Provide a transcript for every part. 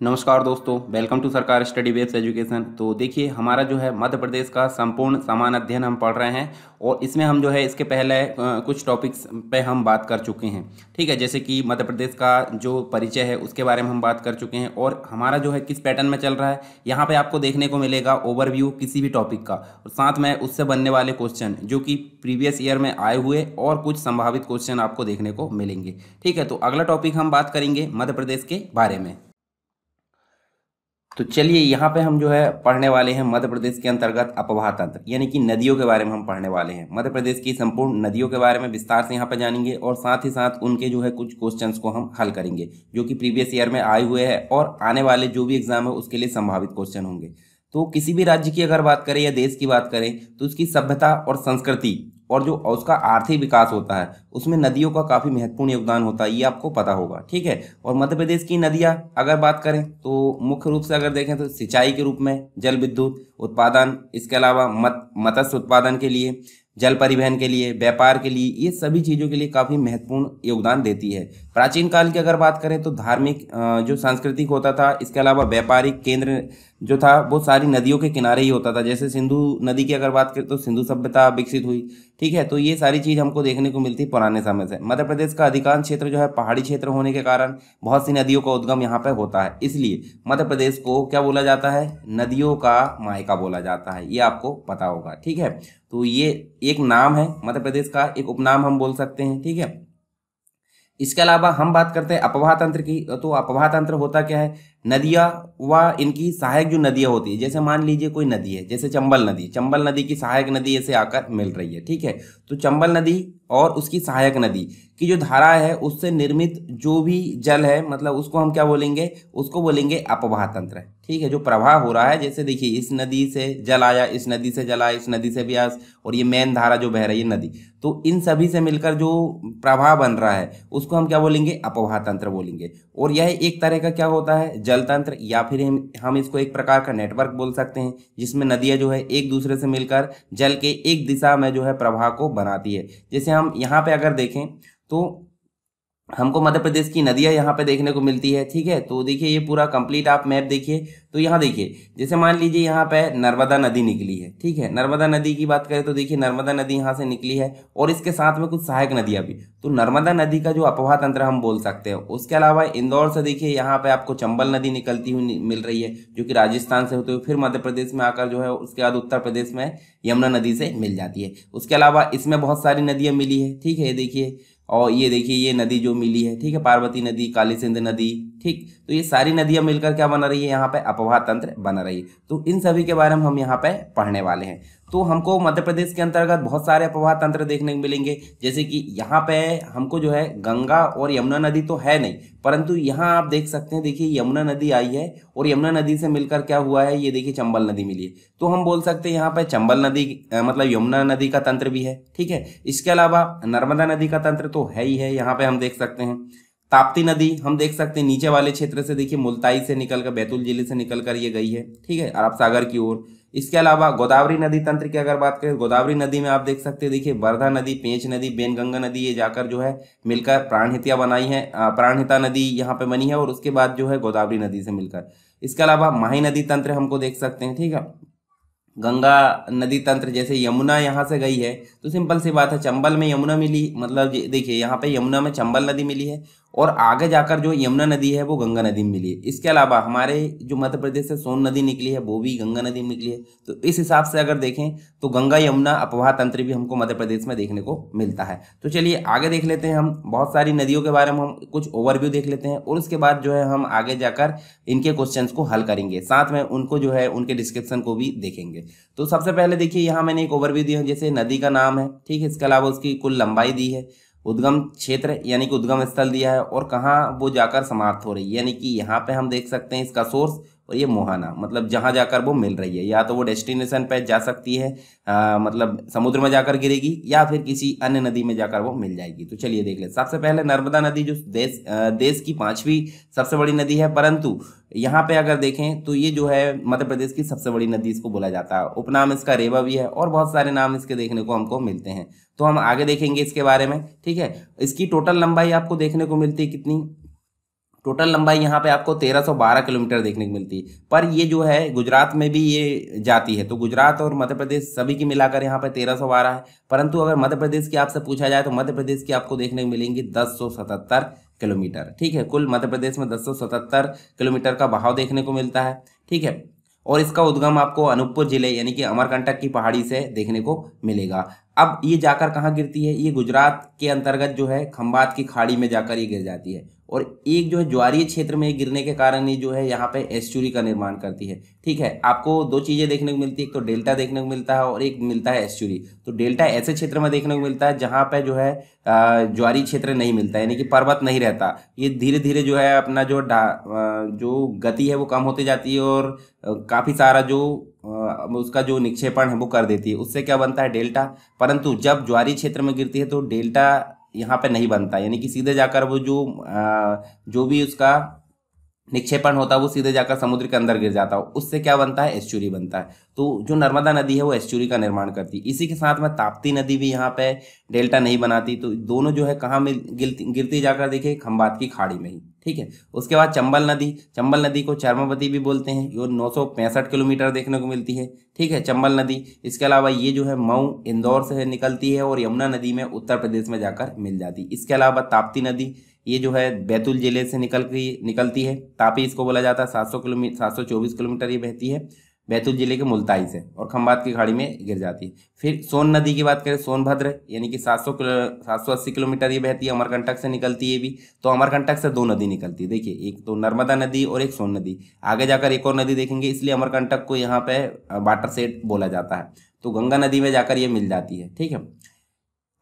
नमस्कार दोस्तों, welcome to सरकार स्टडी बेस्ड एजुकेशन। तो देखिए, हमारा जो है मध्य प्रदेश का संपूर्ण सामान्य अध्ययन हम पढ़ रहे हैं और इसमें हम जो है इसके पहले कुछ टॉपिक्स पे हम बात कर चुके हैं। ठीक है, जैसे कि मध्य प्रदेश का जो परिचय है उसके बारे में हम बात कर चुके हैं और हमारा जो है किस पैटर्न में चल रहा है यहाँ पे आपको देखने को मिलेगा ओवरव्यू किसी भी टॉपिक का और साथ में उससे बनने वाले क्वेश्चन जो कि प्रीवियस ईयर में आए हुए और कुछ संभावित क्वेश्चन आपको देखने को मिलेंगे। ठीक है, तो अगला टॉपिक हम बात करेंगे मध्य प्रदेश के बारे में। तो चलिए, यहाँ पे हम जो है पढ़ने वाले हैं मध्य प्रदेश के अंतर्गत अपवाह तंत्र यानी कि नदियों के बारे में हम पढ़ने वाले हैं। मध्य प्रदेश की संपूर्ण नदियों के बारे में विस्तार से यहाँ पे जानेंगे और साथ ही साथ उनके जो है कुछ क्वेश्चंस को हम हल करेंगे जो कि प्रीवियस ईयर में आए हुए हैं और आने वाले जो भी एग्जाम है उसके लिए संभावित क्वेश्चन होंगे। तो किसी भी राज्य की अगर बात करें या देश की बात करें तो उसकी सभ्यता और संस्कृति और जो उसका आर्थिक विकास होता है उसमें नदियों का काफ़ी महत्वपूर्ण योगदान होता है, ये आपको पता होगा। ठीक है, और मध्य प्रदेश की नदियाँ अगर बात करें तो मुख्य रूप से अगर देखें तो सिंचाई के रूप में जल विद्युत उत्पादन, इसके अलावा मत्स्य उत्पादन के लिए, जल परिवहन के लिए, व्यापार के लिए, ये सभी चीज़ों के लिए काफ़ी महत्वपूर्ण योगदान देती है। प्राचीन काल की अगर बात करें तो धार्मिक जो सांस्कृतिक होता था, इसके अलावा व्यापारिक केंद्र जो था वो सारी नदियों के किनारे ही होता था। जैसे सिंधु नदी की अगर बात करें तो सिंधु सभ्यता विकसित हुई। ठीक है, तो ये सारी चीज़ हमको देखने को मिलती पुराने समय से। मध्य प्रदेश का अधिकांश क्षेत्र जो है पहाड़ी क्षेत्र होने के कारण बहुत सी नदियों का उद्गम यहाँ पे होता है, इसलिए मध्य प्रदेश को क्या बोला जाता है, नदियों का मायका बोला जाता है, ये आपको पता होगा। ठीक है, तो ये एक नाम है मध्य प्रदेश का, एक उपनाम हम बोल सकते हैं। ठीक है, इसके अलावा हम बात करते हैं अपवाह तंत्र की। तो अपवाह तंत्र होता क्या है, नदियाँ व इनकी सहायक जो नदियाँ होती है, जैसे मान लीजिए कोई नदी है जैसे चंबल नदी की सहायक नदी ऐसे आकर मिल रही है। ठीक है, तो चंबल नदी और उसकी सहायक नदी की जो धारा है उससे निर्मित जो भी जल है मतलब उसको हम क्या बोलेंगे, उसको बोलेंगे अपवाह तंत्र। ठीक है, जो प्रवाह हो रहा है, जैसे देखिए इस नदी से जल आया, इस नदी से जल आया, इस नदी से भी आया और ये मेन धारा जो बह रही है नदी, तो इन सभी से मिलकर जो प्रवाह बन रहा है उसको हम क्या बोलेंगे, अपवाह तंत्र बोलेंगे। और यह एक तरह का क्या होता है, जल तंत्र, या फिर हम इसको एक प्रकार का नेटवर्क बोल सकते हैं जिसमें नदियाँ जो है एक दूसरे से मिलकर जल के एक दिशा में जो है प्रवाह को बनाती है। जैसे हम यहाँ पे अगर देखें तो हमको मध्य प्रदेश की नदियाँ यहाँ पे देखने को मिलती है। ठीक है, तो देखिए ये पूरा कंप्लीट आप मैप देखिए तो यहाँ देखिए, जैसे मान लीजिए यहाँ पे नर्मदा नदी निकली है। ठीक है, नर्मदा नदी की बात करें तो देखिए नर्मदा नदी यहाँ से निकली है और इसके साथ में कुछ सहायक नदियाँ भी, तो नर्मदा नदी का जो अपवाह तंत्र हम बोल सकते हैं। उसके अलावा इंदौर से देखिए यहाँ पे आपको चंबल नदी निकलती हुई मिल रही है जो कि राजस्थान से होते हुए फिर मध्य प्रदेश में आकर जो है उसके बाद उत्तर प्रदेश में यमुना नदी से मिल जाती है। उसके अलावा इसमें बहुत सारी नदियाँ मिली है। ठीक है, ये देखिए, और ये देखिए ये नदी जो मिली है, ठीक है, पार्वती नदी, काली सिंध नदी। ठीक, तो ये सारी नदियां मिलकर क्या बना रही है, यहाँ पे अपवाह तंत्र बना रही है। तो इन सभी के बारे में हम यहाँ पे पढ़ने वाले हैं। तो हमको मध्य प्रदेश के अंतर्गत बहुत सारे अपवाह तंत्र देखने को मिलेंगे, जैसे कि यहाँ पे हमको जो है गंगा और यमुना नदी तो है नहीं, परंतु यहाँ आप देख सकते हैं, देखिए यमुना नदी आई है और यमुना नदी से मिलकर क्या हुआ है, ये देखिए चंबल नदी मिली है। तो हम बोल सकते हैं यहाँ पे चंबल नदी मतलब यमुना नदी का तंत्र भी है। ठीक है, इसके अलावा नर्मदा नदी का तंत्र तो है ही है, यहाँ पे हम देख सकते हैं। ताप्ती नदी हम देख सकते हैं नीचे वाले क्षेत्र से, देखिए मुल्ताई से निकलकर बैतूल जिले से निकलकर ये गई है। ठीक है, अरब सागर की ओर। इसके अलावा गोदावरी नदी तंत्र की अगर बात करें, गोदावरी नदी में आप देख सकते हैं, देखिए वर्धा नदी, पेंच नदी, बेनगंगा नदी, ये जाकर जो है मिलकर प्राणहिता बनाई है, प्राणहिता नदी यहाँ पे बनी है और उसके बाद जो है गोदावरी नदी से मिलकर। इसके अलावा माही नदी तंत्र हमको देख सकते हैं। ठीक है, गंगा नदी तंत्र, जैसे यमुना यहाँ से गई है तो सिंपल सी बात है चंबल में यमुना मिली, मतलब देखिए यहाँ पे यमुना में चंबल नदी मिली है और आगे जाकर जो यमुना नदी है वो गंगा नदी में मिली है। इसके अलावा हमारे जो मध्य प्रदेश से सोन नदी निकली है वो भी गंगा नदी में निकली है। तो इस हिसाब से अगर देखें तो गंगा यमुना अपवाह तंत्र भी हमको मध्य प्रदेश में देखने को मिलता है। तो चलिए आगे देख लेते हैं, हम बहुत सारी नदियों के बारे में हम कुछ ओवरव्यू देख लेते हैं और उसके बाद जो है हम आगे जाकर इनके क्वेश्चंस को हल करेंगे, साथ में उनको जो है उनके डिस्क्रिप्शन को भी देखेंगे। तो सबसे पहले देखिए यहाँ मैंने एक ओवरव्यू दिया है, जैसे नदी का नाम है। ठीक है, इसके अलावा उसकी कुल लंबाई दी है, उद्गम क्षेत्र यानी कि उद्गम स्थल दिया है और कहाँ वो जाकर समाप्त हो रही है, यानी कि यहाँ पे हम देख सकते हैं इसका सोर्स और ये मोहाना, मतलब जहाँ जाकर वो मिल रही है, या तो वो डेस्टिनेशन पे जा सकती है मतलब समुद्र में जाकर गिरेगी या फिर किसी अन्य नदी में जाकर वो मिल जाएगी। तो चलिए देख ले, सबसे पहले नर्मदा नदी जो देश की 5वीं सबसे बड़ी नदी है, परंतु यहाँ पे अगर देखें तो ये जो है मध्य प्रदेश की सबसे बड़ी नदी इसको बोला जाता है। उपनाम इसका रेवा भी है और बहुत सारे नाम इसके देखने को हमको मिलते हैं, तो हम आगे देखेंगे इसके बारे में। ठीक है, इसकी टोटल लंबाई आपको देखने को मिलती है कितनी, टोटल लंबाई यहाँ पे आपको 1312 किलोमीटर देखने को मिलती है। पर ये जो है गुजरात में भी ये जाती है, तो गुजरात और मध्य प्रदेश सभी की मिलाकर यहाँ पे 1312 है। परंतु अगर मध्य प्रदेश की आपसे पूछा जाए तो मध्य प्रदेश की आपको देखने को मिलेंगी 1077 किलोमीटर। ठीक है, कुल मध्य प्रदेश में 1077 किलोमीटर का बहाव देखने को मिलता है। ठीक है, और इसका उद्गम आपको अनूपपुर जिले यानी कि अमरकंटक की पहाड़ी से देखने को मिलेगा। अब ये जाकर कहाँ गिरती है, ये गुजरात के अंतर्गत जो है खंबात की खाड़ी में जाकर ये गिर जाती है। और एक जो है ज्वारीय क्षेत्र में गिरने के कारण ये जो है यहाँ पे एस्चुरी का निर्माण करती है। ठीक है, आपको दो चीजें देखने को मिलती है, एक तो डेल्टा देखने को मिलता है और एक मिलता है एस्चुरी। तो डेल्टा ऐसे क्षेत्र में देखने को मिलता है जहाँ पे जो है ज्वारीय क्षेत्र नहीं मिलता, यानी कि पर्वत नहीं रहता। ये धीरे धीरे जो है अपना जो गति है वो कम होती जाती है और काफी सारा जो उसका जो निक्षेपण है वो कर देती है, उससे क्या बनता है डेल्टा। परंतु जब ज्वारीय क्षेत्र में गिरती है तो डेल्टा यहाँ पे नहीं बनता, यानी कि सीधे जाकर वो जो भी उसका निक्षेपण होता है वो सीधे जाकर समुद्र के अंदर गिर जाता है, उससे क्या बनता है एस्चुरी बनता है। तो जो नर्मदा नदी है वो एस्चुरी का निर्माण करती है। इसी के साथ में ताप्ती नदी भी यहाँ पे डेल्टा नहीं बनाती। तो दोनों जो है कहाँ में गिरती जाकर देखिए खंबात की खाड़ी में ही। ठीक है, उसके बाद चंबल नदी को चर्मवती भी बोलते हैं, ये 965 किलोमीटर देखने को मिलती है। ठीक है, चंबल नदी। इसके अलावा ये जो है मऊ इंदौर से निकलती है और यमुना नदी में उत्तर प्रदेश में जाकर मिल जाती है। इसके अलावा ताप्ती नदी ये जो है बैतूल जिले से निकलती है। तापी इसको बोला जाता है, 724 किलोमीटर ये बहती है बैतूल जिले के मुल्ताई से और खंबात की खाड़ी में गिर जाती है। फिर सोन नदी की बात करें, सोनभद्र यानी कि 780 किलोमीटर ये बहती है, अमरकंटक से निकलती है भी। तो अमरकंटक से दो नदी निकलती है, देखिए एक तो नर्मदा नदी और एक सोन नदी। आगे जाकर एक और नदी देखेंगे, इसलिए अमरकंटक को यहाँ पे वाटर सेट बोला जाता है। तो गंगा नदी में जाकर ये मिल जाती है। ठीक है,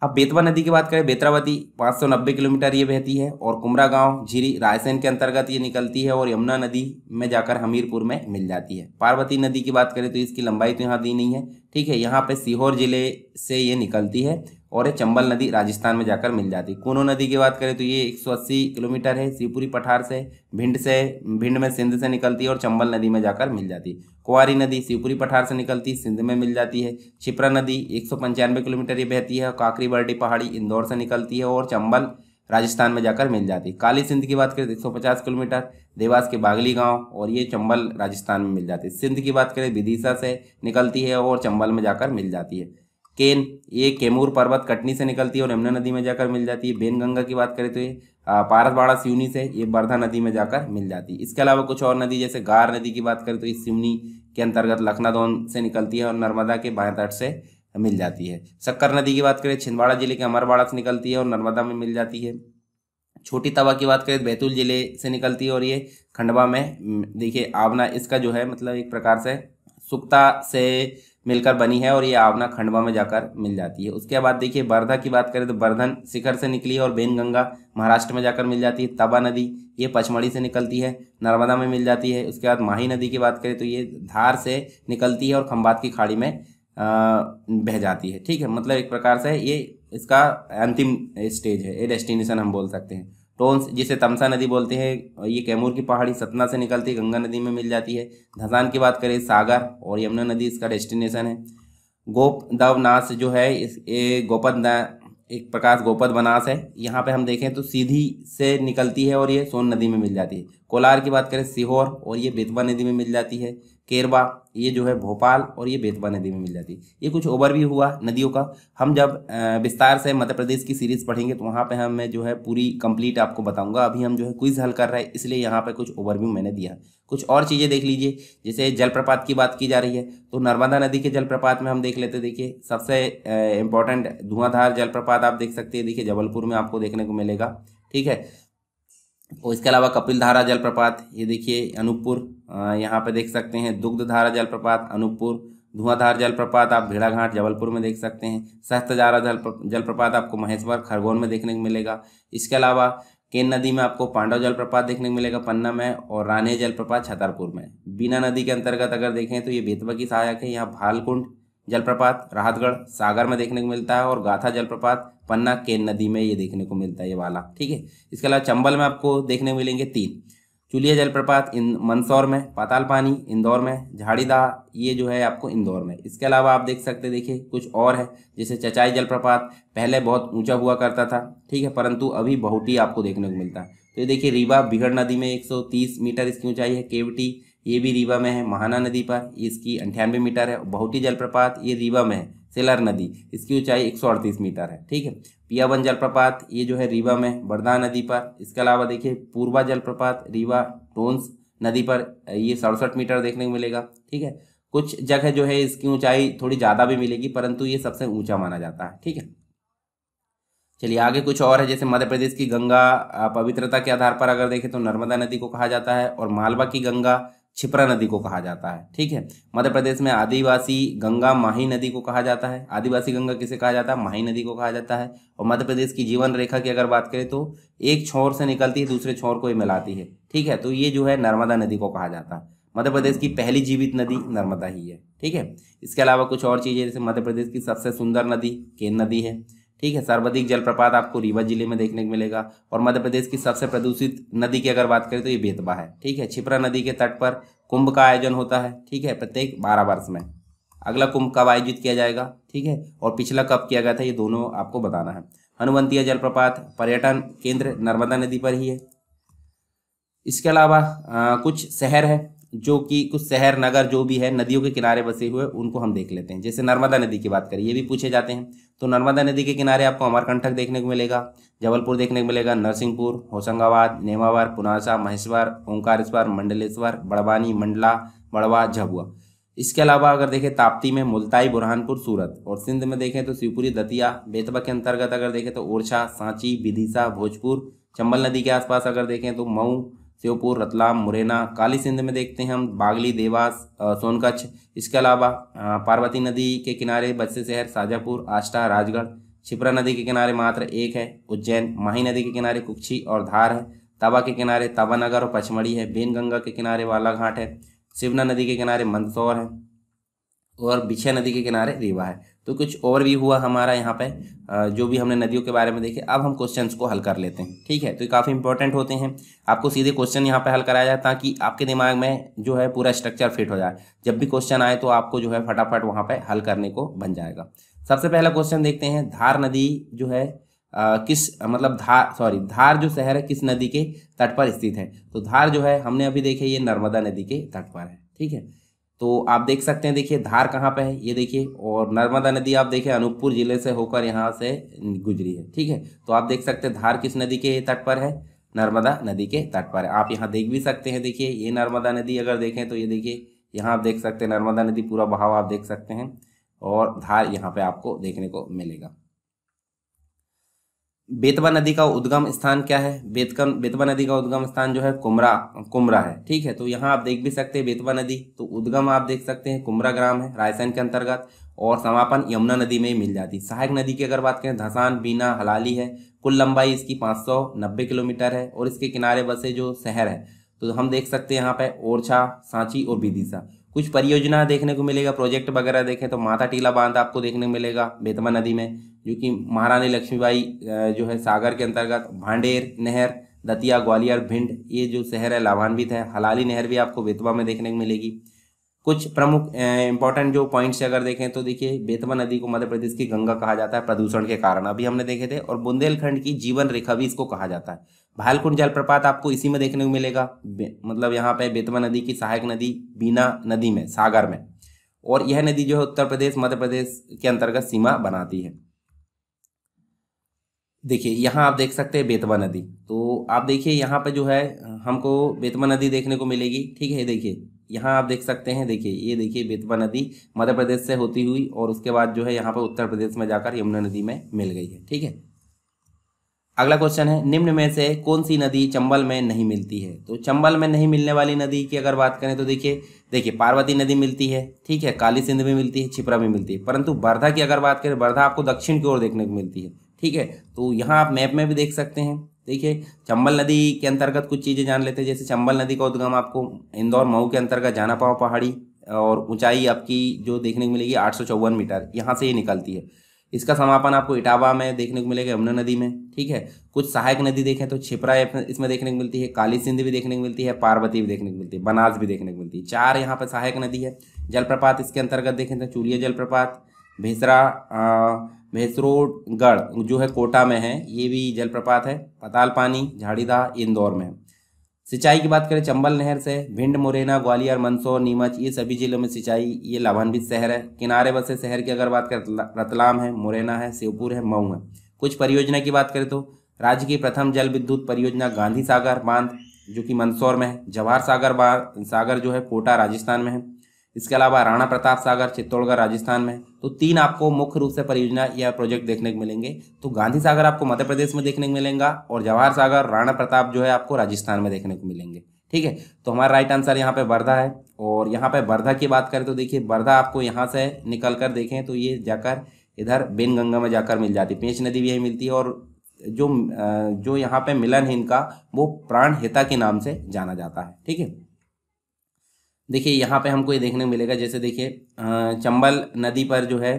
अब बेतवा नदी की बात करें, बेत्रावती 590 किलोमीटर ये बहती है और कुमरा गांव झीरी रायसेन के अंतर्गत ये निकलती है और यमुना नदी में जाकर हमीरपुर में मिल जाती है। पार्वती नदी की बात करें तो इसकी लंबाई तो यहाँ दी नहीं है। ठीक है, यहाँ पे सीहोर जिले से ये निकलती है और ये चंबल नदी राजस्थान में जाकर मिल जाती है। कूनो नदी की बात करें तो ये 180 किलोमीटर है, शिवपुरी पठार से भिंड में सिंध से निकलती है और चंबल नदी में जाकर मिल जाती है। कुंवारी नदी शिवपुरी पठार से निकलती है, सिंध में मिल जाती है। क्षिप्रा नदी 195 किलोमीटर ये बहती है, काकरी बर्डी पहाड़ी इंदौर से निकलती है और चंबल राजस्थान में जाकर मिल जाती है। काली सिंध की बात करें तो 150 किलोमीटर, देवास के बागली गांव और ये चंबल राजस्थान में मिल जाती है। सिंध की बात करें विदिशा से निकलती है और चंबल में जाकर मिल जाती है। केन ये कैमूर पर्वत कटनी से निकलती है और यमुना नदी में जाकर मिल जाती है। बेनगंगा की बात करें तो ये पारसबाड़ा सिवनी से ये वर्धा नदी में जाकर मिल जाती है। इसके अलावा कुछ और नदी जैसे गार नदी की बात करें तो ये सिवनी के अंतर्गत लखनादौन से निकलती है और नर्मदा के बाएं तट से मिल जाती है। शक्कर नदी की बात करें छिंदवाड़ा जिले के अमरवाड़ा से निकलती है और नर्मदा में मिल जाती है। छोटी तवा की बात करें तो बैतूल जिले से निकलती है और ये खंडवा में देखिए आवना इसका जो है मतलब एक प्रकार से सुक्ता से मिलकर बनी है और ये आवना खंडवा में जाकर मिल जाती है। उसके बाद देखिए वर्धा की बात करें तो वर्धन शिखर से निकली है और बेनगंगा महाराष्ट्र में जाकर मिल जाती है। तवा नदी ये पचमढ़ी से निकलती है, नर्मदा में मिल जाती है। उसके बाद माही नदी की बात करें तो ये धार से निकलती है और खंबात की खाड़ी में बह जाती है। ठीक है, मतलब एक प्रकार से ये इसका अंतिम स्टेज है, ये डेस्टिनेशन हम बोल सकते हैं। टोंस जिसे तमसा नदी बोलते हैं, ये कैमूर की पहाड़ी सतना से निकलती है, गंगा नदी में मिल जाती है। धसान की बात करें सागर और यमुना नदी इसका डेस्टिनेशन है। गोपदवनास जो है ये एक प्रकार गोपद बनास है, यहाँ पे हम देखें तो सीधी से निकलती है और ये सोन नदी में मिल जाती है। कोलार की बात करें सीहोर और ये बेतवा नदी में मिल जाती है। केरबा ये जो है भोपाल और ये बेतवा नदी में मिल जाती है। ये कुछ ओवरव्यू हुआ नदियों का। हम जब विस्तार से मध्य प्रदेश की सीरीज पढ़ेंगे तो वहाँ पे मैं जो है पूरी कंप्लीट आपको बताऊंगा। अभी हम जो है क्विज हल कर रहे हैं, इसलिए यहाँ पे कुछ ओवरव्यू मैंने दिया। कुछ और चीज़ें देख लीजिए, जैसे जलप्रपात की बात की जा रही है तो नर्मदा नदी के जलप्रपात में हम देख लेते। देखिए सबसे इम्पोर्टेंट धुआंधार जलप्रपात आप देख सकते हैं, देखिए जबलपुर में आपको देखने को मिलेगा। ठीक है, और इसके अलावा कपिलधारा जलप्रपात ये देखिए अनूपपुर, यहाँ पे देख सकते हैं। दुग्धधारा जलप्रपात अनूपपुर, धुआंधार जलप्रपात आप भेड़ाघाट जबलपुर में देख सकते हैं। सहस्त्रधारा जलप्रपात आपको महेश्वर खरगोन में देखने को मिलेगा। इसके अलावा केन नदी में आपको पांडव जलप्रपात देखने को मिलेगा पन्ना में और रान्हे जलप्रपात छतरपुर में। बीना नदी के अंतर्गत अगर देखें तो ये बेतवा की सहायक है, यहाँ भालकुंड जलप्रपात राहतगढ़ सागर में देखने को मिलता है और गाथा जलप्रपात पन्ना केन नदी में ये देखने को मिलता है ये वाला। ठीक है, इसके अलावा चंबल में आपको देखने को मिलेंगे 3 चुलिया जलप्रपात मंदसौर में, पाताल पानी इंदौर में, झाड़ीदा ये जो है आपको इंदौर में। इसके अलावा आप देख सकते देखिए कुछ और है, जैसे चचाई जलप्रपात पहले बहुत ऊंचा हुआ करता था, ठीक है, परंतु अभी बहुटी आपको देखने को मिलता है। तो ये देखिए रीवा बिहड़ नदी में 130 मीटर इसकी ऊंचाई है। केवटी ये भी रीवा में है, महाना नदी पर इसकी 98 मीटर है। बहुटी जलप्रपात ये रीवा में है, सेलर नदी, इसकी ऊंचाई 138 मीटर है। ठीक है। पियावन जलप्रपात ये जो है रीवा में, बरधा नदी पर। इसके अलावा देखिए पूर्वा जलप्रपात रीवा टोंस नदी पर, ये 67 मीटर देखने को मिलेगा। ठीक है। कुछ जगह जो है इसकी ऊंचाई थोड़ी ज़्यादा भी मिलेगी, परंतु ये सबसे ऊंचा माना जाता है। ठीक है। चलिए आगे कुछ और है, जैसे मध्य प्रदेश की गंगा पवित्रता के आधार पर अगर देखें तो नर्मदा नदी को कहा जाता है, और मालवा की गंगा क्षिप्रा नदी को कहा जाता है। ठीक है। मध्य प्रदेश में आदिवासी गंगा माही नदी को कहा जाता है। आदिवासी गंगा किसे कहा जाता है? माही नदी को कहा जाता है। और मध्य प्रदेश की जीवन रेखा की अगर बात करें तो एक छोर से निकलती है, दूसरे छोर को ही मिलाती है। ठीक है। तो ये जो है नर्मदा नदी को कहा जाता है। मध्य प्रदेश की पहली जीवित नदी नर्मदा ही है। ठीक है। इसके अलावा कुछ और चीज़ें, जैसे मध्य प्रदेश की सबसे सुंदर नदी केन नदी है। ठीक है। सर्वाधिक जलप्रपात आपको रीवा जिले में देखने को मिलेगा। और मध्य प्रदेश की सबसे प्रदूषित नदी की अगर बात करें तो ये बेतवा है। ठीक है। क्षिप्रा नदी के तट पर कुंभ का आयोजन होता है। ठीक है। प्रत्येक 12 वर्ष में। अगला कुंभ कब आयोजित किया जाएगा? ठीक है। और पिछला कब किया गया था, ये दोनों आपको बताना है। हनुवंतिया जलप्रपात पर्यटन केंद्र नर्मदा नदी पर ही है। इसके अलावा कुछ शहर है, जो कि कुछ शहर नगर जो भी है नदियों के किनारे बसे हुए, उनको हम देख लेते हैं। जैसे नर्मदा नदी की बात करें, ये भी पूछे जाते हैं। तो नर्मदा नदी के किनारे आपको अमरकंटक देखने को मिलेगा, जबलपुर देखने को मिलेगा, नरसिंहपुर, होशंगाबाद, नेमावर, पुनासा, महेश्वर, ओंकारेश्वर, मंडलेश्वर, बड़वानी, मंडला, मड़वा, झाबुआ। इसके अलावा अगर देखें ताप्ती में मुल्ताई, बुरहानपुर, सूरत। और सिंध में देखें तो शिवपुरी, दतिया। बेतवा के अंतर्गत अगर देखें तो ओरछा, सांची, विदिशा, भोजपुर। चंबल नदी के आसपास अगर देखें तो मऊ, श्योपुर, रतलाम, मुरैना। काली सिंध में देखते हैं हम बागली, देवास, सोनकच्छ। इसके अलावा पार्वती नदी के किनारे बसे शहर शाजापुर, आष्टा, राजगढ़। क्षिप्रा नदी के किनारे मात्र एक है, उज्जैन। माही नदी के किनारे कुक्षी और धार है। तवा के किनारे तवानगर और पचमढ़ी है। बेनगंगा के किनारे वालाघाट है। शिवना नदी के किनारे मंदसौर है। और बिछिया नदी के किनारे रीवा है। तो कुछ ओवरव्यू हुआ हमारा यहाँ पे, जो भी हमने नदियों के बारे में देखे। अब हम क्वेश्चंस को हल कर लेते हैं। ठीक है। तो ये काफ़ी इंपॉर्टेंट होते हैं, आपको सीधे क्वेश्चन यहाँ पे हल कराया जाए ताकि आपके दिमाग में जो है पूरा स्ट्रक्चर फिट हो जाए। जब भी क्वेश्चन आए तो आपको जो है फटाफट वहाँ पे हल करने को बन जाएगा। सबसे पहला क्वेश्चन देखते हैं, धार नदी जो है धार जो शहर है किस नदी के तट पर स्थित है? तो धार जो है हमने अभी देखे ये नर्मदा नदी के तट पर है। ठीक है। तो आप देख सकते हैं, देखिए धार कहाँ पे है, ये देखिए। और नर्मदा नदी आप देखिए अनूपपुर जिले से होकर यहाँ से गुजरी है। ठीक है। तो आप देख सकते हैं धार किस नदी के तट पर है? नर्मदा नदी के तट पर है। आप यहाँ देख भी सकते हैं, देखिए ये नर्मदा नदी अगर देखें तो ये देखिए यहाँ आप देख सकते हैं नर्मदा नदी पूरा बहाव आप देख सकते हैं, और धार यहाँ पे आपको देखने को मिलेगा। बेतवा नदी का उद्गम स्थान क्या है? बेतवा नदी का उद्गम स्थान जो है कुमरा है। ठीक है। तो यहाँ आप देख भी सकते हैं बेतवा नदी, तो उद्गम आप देख सकते हैं कुमरा ग्राम है रायसेन के अंतर्गत, और समापन यमुना नदी में ही मिल जाती है। सहायक नदी की अगर बात करें धसान, बीना, हलाली है। कुल लंबाई इसकी 590 किलोमीटर है, और इसके किनारे बसे जो शहर है तो हम देख सकते हैं यहाँ पे ओरछा, सांची और विदिशा। कुछ परियोजना देखने को मिलेगा, प्रोजेक्ट वगैरह देखें तो माता टीला बांध आपको देखने को मिलेगा बेतवा नदी में, जो कि महारानी लक्ष्मीबाई जो है सागर के अंतर्गत। भांडेर नहर दतिया, ग्वालियर, भिंड ये जो शहर है लाभान्वित है। हलाली नहर भी आपको बेतवा में देखने को मिलेगी। कुछ प्रमुख इंपॉर्टेंट जो पॉइंट्स अगर देखें तो देखिए बेतवा नदी को मध्य प्रदेश की गंगा कहा जाता है प्रदूषण के कारण, अभी हमने देखे थे। और बुंदेलखंड की जीवन रेखा भी इसको कहा जाता है। भालकुंड जलप्रपात आपको इसी में देखने को मिलेगा, मतलब यहाँ पे बेतवा नदी की सहायक नदी बीना नदी में, सागर में। और यह नदी जो है उत्तर प्रदेश मध्य प्रदेश के अंतर्गत सीमा बनाती है। देखिए यहाँ आप देख सकते हैं बेतवा नदी, तो आप देखिए यहाँ पे जो है हमको बेतवा नदी देखने को मिलेगी। ठीक है। देखिए यहाँ आप देख सकते हैं, देखिए ये देखिए बेतवा नदी मध्य प्रदेश से होती हुई और उसके बाद जो है यहाँ पे उत्तर प्रदेश में जाकर यमुना नदी में मिल गई है। ठीक है। अगला क्वेश्चन है, निम्न में से कौन सी नदी चंबल में नहीं मिलती है? तो चंबल में नहीं मिलने वाली नदी की अगर बात करें तो देखिए पार्वती नदी मिलती है। ठीक है। काली सिंध में मिलती है, क्षिप्रा में मिलती है। परंतु वर्धा की अगर बात करें, वर्धा आपको दक्षिण की ओर देखने को मिलती है। ठीक है। तो यहाँ आप मैप में भी देख सकते हैं। देखिए चंबल नदी के अंतर्गत कुछ चीज़ें जान लेते हैं। जैसे चंबल नदी का उद्गम आपको इंदौर मऊ के अंतर्गत जाना पाओ पहाड़ी, और ऊंचाई आपकी जो देखने को मिलेगी 854 मीटर, यहाँ से ये निकलती है। इसका समापन आपको इटावा में देखने को मिलेगा, यमुना नदी में। ठीक है। कुछ सहायक नदी देखें तो क्षिप्रा इसमें देखने को मिलती है, काली सिंध भी देखने को मिलती है, पार्वती भी देखने को मिलती है, बनास भी देखने को मिलती है। 4 यहाँ पर सहायक नदी है। जलप्रपात इसके अंतर्गत देखें तो चूलिया जलप्रपात, भेसरा भैंसरोडगढ़ जो है कोटा में है, ये भी जलप्रपात है। पताल पानी झाड़ीदा इंदौर में है। सिंचाई की बात करें चंबल नहर से भिंड, मुरैना, ग्वालियर, मंदसौर, नीमच ये सभी जिलों में सिंचाई ये लाभान्वित शहर है। किनारे बसे शहर की अगर बात करें रतलाम है, मुरैना है, श्योपुर है, मऊ है। कुछ परियोजना की बात करें तो राज्य की प्रथम जल विद्युत परियोजना गांधी सागर बांध जो कि मंदसौर में है। जवाहर सागर जो है कोटा राजस्थान में है। इसके अलावा राणा प्रताप सागर चित्तौड़गढ़ राजस्थान में। तो 3 आपको मुख्य रूप से परियोजना या प्रोजेक्ट देखने को मिलेंगे। तो गांधी सागर आपको मध्य प्रदेश में देखने को मिलेगा और जवाहर सागर राणा प्रताप जो है आपको राजस्थान में देखने को मिलेंगे। ठीक है, तो हमारा राइट आंसर यहाँ पे वर्धा है। और यहाँ पे वर्धा की बात करें तो देखिए वर्धा आपको यहाँ से निकल कर देखें तो ये जाकर इधर बेनगंगा में जाकर मिल जाती है। पेंच नदी भी यही मिलती है और जो यहाँ पे मिलन है इनका वो प्राणहिता के नाम से जाना जाता है। ठीक है, देखिए यहाँ पे हमको ये देखने को मिलेगा, जैसे देखिए चंबल नदी पर जो है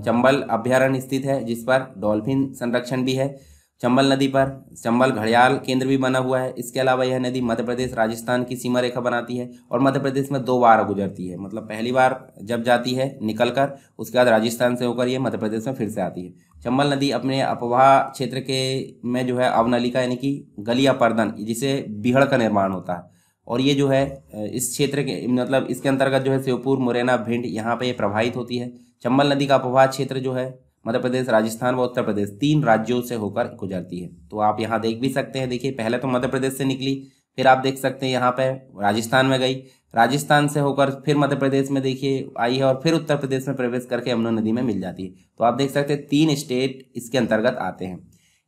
चंबल अभ्यारण्य स्थित है जिस पर डॉल्फिन संरक्षण भी है। चंबल नदी पर चंबल घड़ियाल केंद्र भी बना हुआ है। इसके अलावा यह नदी मध्य प्रदेश राजस्थान की सीमा रेखा बनाती है और मध्य प्रदेश में 2 बार गुजरती है। मतलब पहली बार जब जाती है निकलकर, उसके बाद राजस्थान से होकर ये मध्य प्रदेश में फिर से आती है। चंबल नदी अपने अपवाह क्षेत्र के में जो है अवनलिका यानी कि गली या पर्दन जिसे बीहड़ का निर्माण होता है और ये जो है इस क्षेत्र के मतलब इसके अंतर्गत जो है श्योपुर, मुरैना, भिंड यहाँ पे ये प्रभावित होती है। चंबल नदी का अपवाह क्षेत्र जो है मध्य प्रदेश, राजस्थान व उत्तर प्रदेश 3 राज्यों से होकर गुजरती है। तो आप यहाँ देख भी सकते हैं, देखिए पहले तो मध्य प्रदेश से निकली, फिर आप देख सकते हैं यहाँ पे राजस्थान में गई, राजस्थान से होकर फिर मध्य प्रदेश में देखिए आई है और फिर उत्तर प्रदेश में प्रवेश करके यमुना नदी में मिल जाती है। तो आप देख सकते हैं 3 स्टेट इसके अंतर्गत आते हैं।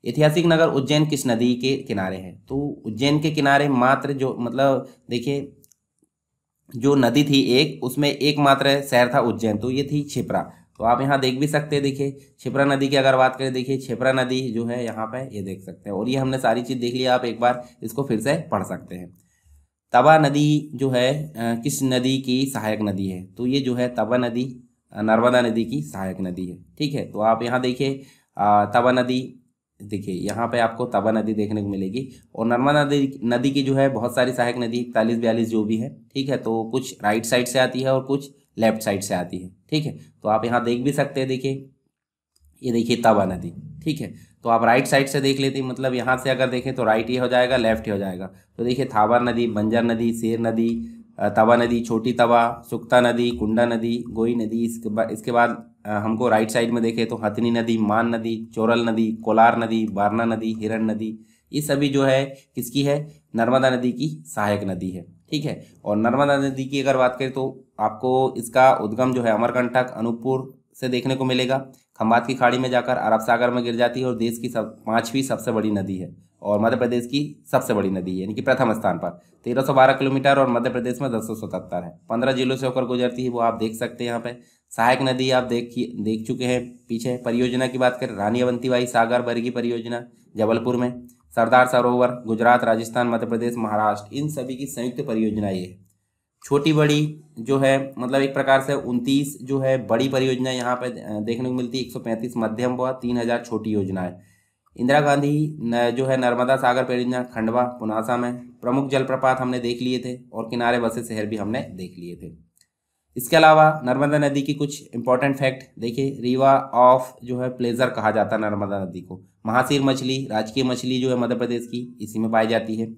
ऐतिहासिक नगर उज्जैन किस नदी के किनारे है? तो उज्जैन के किनारे मात्र जो मतलब देखिए जो नदी थी एक, उसमें एकमात्र शहर था उज्जैन, तो ये थी क्षिप्रा। तो आप यहाँ देख भी सकते हैं, देखिए क्षिप्रा नदी की अगर बात करें, देखिए क्षिप्रा नदी जो है यहाँ पे ये देख सकते हैं और ये हमने सारी चीज़ देख ली। आप एक बार इसको फिर से पढ़ सकते हैं। तवा नदी जो है किस नदी की सहायक नदी है? तो ये जो है तवा नदी नर्मदा नदी की सहायक नदी है। ठीक है, तो आप यहाँ देखिए तवा नदी, देखिए यहाँ पे आपको तवा नदी देखने को मिलेगी और नर्मदा नदी की जो है बहुत सारी सहायक नदी 41-42 जो भी है। ठीक है, तो कुछ राइट साइड से आती है और कुछ लेफ्ट साइड से आती है। ठीक है, तो आप यहाँ देख भी सकते हैं, देखिए ये देखिए तवा नदी। ठीक है, तो आप राइट साइड से देख लेते हैं, मतलब यहाँ से अगर देखें तो राइट ही हो जाएगा, लेफ्ट ही हो जाएगा। तो देखिए थावर नदी, बंजर नदी, शेर नदी, तवा नदी, छोटी तवा, सुक्ता नदी, कुंडा नदी, गोई नदी। इसके बाद हमको राइट साइड में देखें तो हथनी नदी, मान नदी, चोरल नदी, कोलार नदी, बारना नदी, हिरण नदी, ये सभी जो है किसकी है? नर्मदा नदी की सहायक नदी है। ठीक है, और नर्मदा नदी की अगर बात करें तो आपको इसका उद्गम जो है अमरकंटक, अनूपपुर से देखने को मिलेगा। खंबात की खाड़ी में जाकर अरब सागर में गिर जाती है और देश की 5वीं सबसे बड़ी नदी है और मध्य प्रदेश की सबसे बड़ी नदी है, यानी कि प्रथम स्थान पर 1312 किलोमीटर और मध्य प्रदेश में 1077 है। 15 जिलों से होकर गुजरती है, वो आप देख सकते हैं यहाँ पे। सहायक नदी आप देख चुके हैं पीछे। परियोजना की बात करें, रानी अवंतीबाई सागर बरगी परियोजना जबलपुर में, सरदार सरोवर गुजरात, राजस्थान, मध्य प्रदेश, महाराष्ट्र, इन सभी की संयुक्त परियोजना ये है। छोटी बड़ी जो है मतलब एक प्रकार से 29 जो है बड़ी परियोजना यहाँ पे देखने को मिलती है, 135 मध्यम व 3000 छोटी योजनाएं। इंदिरा गांधी जो है नर्मदा सागर परियोजना खंडवा पुनासा में। प्रमुख जलप्रपात हमने देख लिए थे और किनारे बसे शहर भी हमने देख लिए थे। इसके अलावा नर्मदा नदी की कुछ इंपॉर्टेंट फैक्ट देखिए, रीवा ऑफ जो है प्लेजर कहा जाता है नर्मदा नदी को। महासीर मछली, राजकीय मछली जो है मध्य प्रदेश की, इसी में पाई जाती है।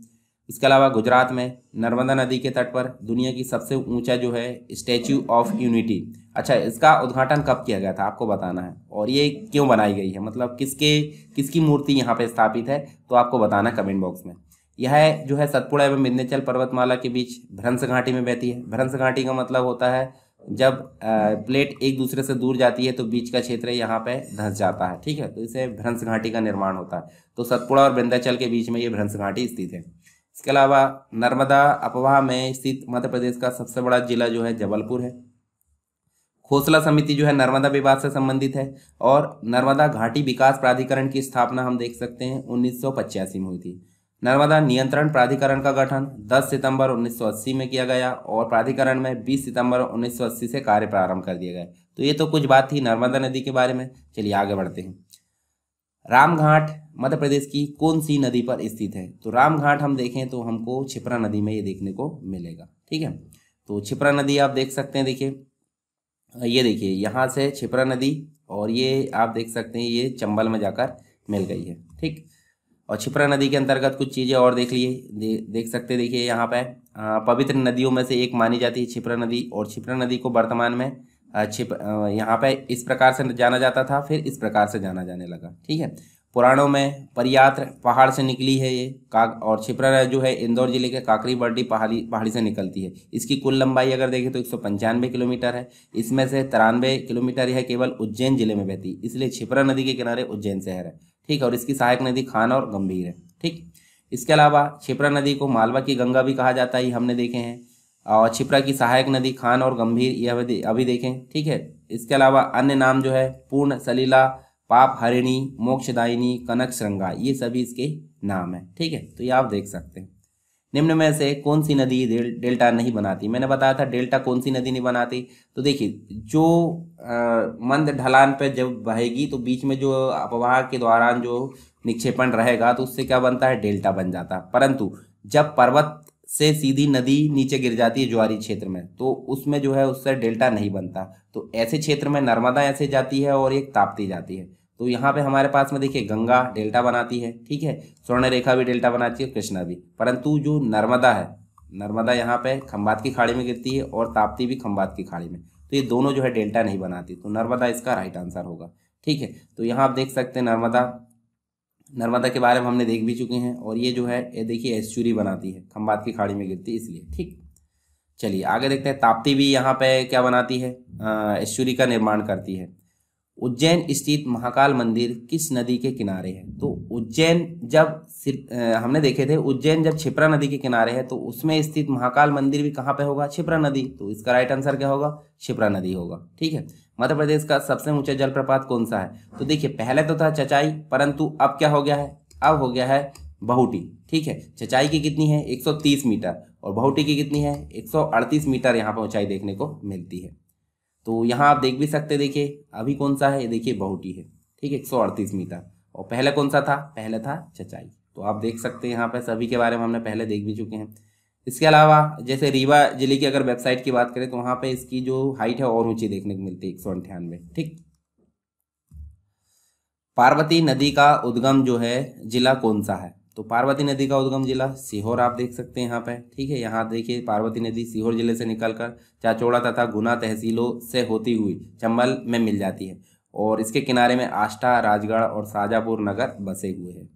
इसके अलावा गुजरात में नर्मदा नदी के तट पर दुनिया की सबसे ऊंचा जो है स्टैच्यू ऑफ यूनिटी। अच्छा, इसका उद्घाटन कब किया गया था आपको बताना है और ये क्यों बनाई गई है, मतलब किसकी मूर्ति यहाँ पे स्थापित है, तो आपको बताना कमेंट बॉक्स में। यह जो है सतपुड़ा एवं विंध्याचल पर्वतमाला के बीच भ्रंश घाटी में बहती है। भ्रंश घाटी का मतलब होता है जब प्लेट एक दूसरे से दूर जाती है तो बीच का क्षेत्र यहाँ पे धंस जाता है। ठीक है, तो इसे भ्रंश घाटी का निर्माण होता है। तो सतपुड़ा और विंध्याचल के बीच में ये भ्रंश घाटी स्थित है। इसके अलावा नर्मदा अपवाह में स्थित मध्य प्रदेश का सबसे बड़ा जिला जो है जबलपुर है। खोसला समिति जो है नर्मदा विवाद से संबंधित है और नर्मदा घाटी विकास प्राधिकरण की स्थापना हम देख सकते हैं 1985 में हुई थी। नर्मदा नियंत्रण प्राधिकरण का गठन 10 सितंबर 1980 में किया गया और प्राधिकरण में 20 सितंबर 1980 से कार्य प्रारंभ कर दिया गया। तो ये तो कुछ बात थी नर्मदा नदी के बारे में। चलिए आगे बढ़ते हैं। रामघाट मध्य प्रदेश की कौन सी नदी पर स्थित है? तो रामघाट हम देखें तो हमको क्षिप्रा नदी में ये देखने को मिलेगा। ठीक है, तो क्षिप्रा नदी आप देख सकते हैं, देखिए ये देखिए यहाँ से क्षिप्रा नदी और ये आप देख सकते हैं ये चंबल में जाकर मिल गई है। ठीक, और क्षिप्रा नदी के अंतर्गत कुछ चीज़ें और देख लिए देख सकते हैं। देखिए यहाँ पे पवित्र नदियों में से एक मानी जाती है क्षिप्रा नदी, और क्षिप्रा नदी को वर्तमान में यहाँ पे इस प्रकार से जाना जाता था, फिर इस प्रकार से जाना जाने लगा। ठीक है, पुराणों में परियात्र पहाड़ से निकली है ये और क्षिप्रा जो है इंदौर जिले के काकरी बर्डी पहाड़ी से निकलती है। इसकी कुल लंबाई अगर देखें तो 195 किलोमीटर है। इसमें से 93 किलोमीटर यह केवल उज्जैन जिले में बहती है, इसलिए क्षिप्रा नदी के किनारे उज्जैन शहर है। ठीक है, और इसकी सहायक नदी खान और गंभीर है। ठीक, इसके अलावा क्षिप्रा नदी को मालवा की गंगा भी कहा जाता है, ये हमने देखे हैं। और क्षिप्रा की सहायक नदी खान और गंभीर ये अभी देखें। ठीक है, इसके अलावा अन्य नाम जो है पूर्ण, सलीला, पाप हरिणी, मोक्षदायिनी, कनक श्रृंगा, ये सभी इसके नाम है। ठीक है, तो ये आप देख सकते हैं। निम्न में से कौन सी नदी डेल्टा नहीं बनाती? मैंने बताया था डेल्टा कौन सी नदी नहीं बनाती। तो देखिए, जो मंद ढलान पर जब बहेगी तो बीच में जो अपवाह के दौरान जो निक्षेपण रहेगा तो उससे क्या बनता है? डेल्टा बन जाता है। परंतु जब पर्वत से सीधी नदी नीचे गिर जाती है ज्वारी क्षेत्र में, तो उसमें जो है उससे डेल्टा नहीं बनता। तो ऐसे क्षेत्र में नर्मदा ऐसे जाती है और एक ताप्ती जाती है। तो यहाँ पे हमारे पास में देखिए गंगा डेल्टा बनाती है। ठीक है, स्वर्ण रेखा भी डेल्टा बनाती है, कृष्णा भी। परंतु जो नर्मदा है, नर्मदा यहाँ पे खंबात की खाड़ी में गिरती है और ताप्ती भी खंबात की खाड़ी में, तो ये दोनों जो है डेल्टा नहीं बनाती। तो नर्मदा इसका राइट आंसर होगा। ठीक है, तो यहाँ आप देख सकते हैं नर्मदा के बारे में हमने देख भी चुके हैं। और ये जो है ये देखिए एस्चुरी बनाती है, खंबात की खाड़ी में गिरती है इसलिए। ठीक, चलिए आगे देखते हैं। ताप्ती भी यहाँ पे क्या बनाती है? एस्चुरी का निर्माण करती है। उज्जैन स्थित महाकाल मंदिर किस नदी के किनारे है? तो उज्जैन जब हमने देखे थे, उज्जैन जब क्षिप्रा नदी के किनारे है तो उसमें स्थित महाकाल मंदिर भी कहाँ पे होगा? क्षिप्रा नदी। तो इसका राइट आंसर क्या होगा? क्षिप्रा नदी होगा। ठीक है, मध्य प्रदेश का सबसे ऊंचा जलप्रपात कौन सा है? तो देखिए पहले तो था चचाई, परंतु अब क्या हो गया है? अब हो गया है बहुटी। ठीक है, चचाई की कितनी है? 130 मीटर, और बहुटी की कितनी है? 138 मीटर यहाँ पर ऊंचाई देखने को मिलती है। तो यहाँ आप देख भी सकते, देखिए अभी कौन सा है? ये देखिए बहुटी है। ठीक है, 138 मीटर। और पहले कौन सा था? पहले था चचाई। तो आप देख सकते हैं यहाँ पे सभी के बारे में हमने पहले देख भी चुके हैं। इसके अलावा जैसे रीवा जिले की अगर वेबसाइट की बात करें तो वहाँ पे इसकी जो हाइट है और ऊंची देखने को मिलती है, 198। ठीक, पार्वती नदी का उद्गम जो है जिला कौन सा है? तो पार्वती नदी का उद्गम जिला सीहोर आप देख सकते हैं यहाँ पे। ठीक है, यहाँ देखिए पार्वती नदी सीहोर जिले से निकलकर चाचौड़ा तथा गुना तहसीलों से होती हुई चंबल में मिल जाती है, और इसके किनारे में आष्टा, राजगढ़ और शाजापुर नगर बसे हुए हैं।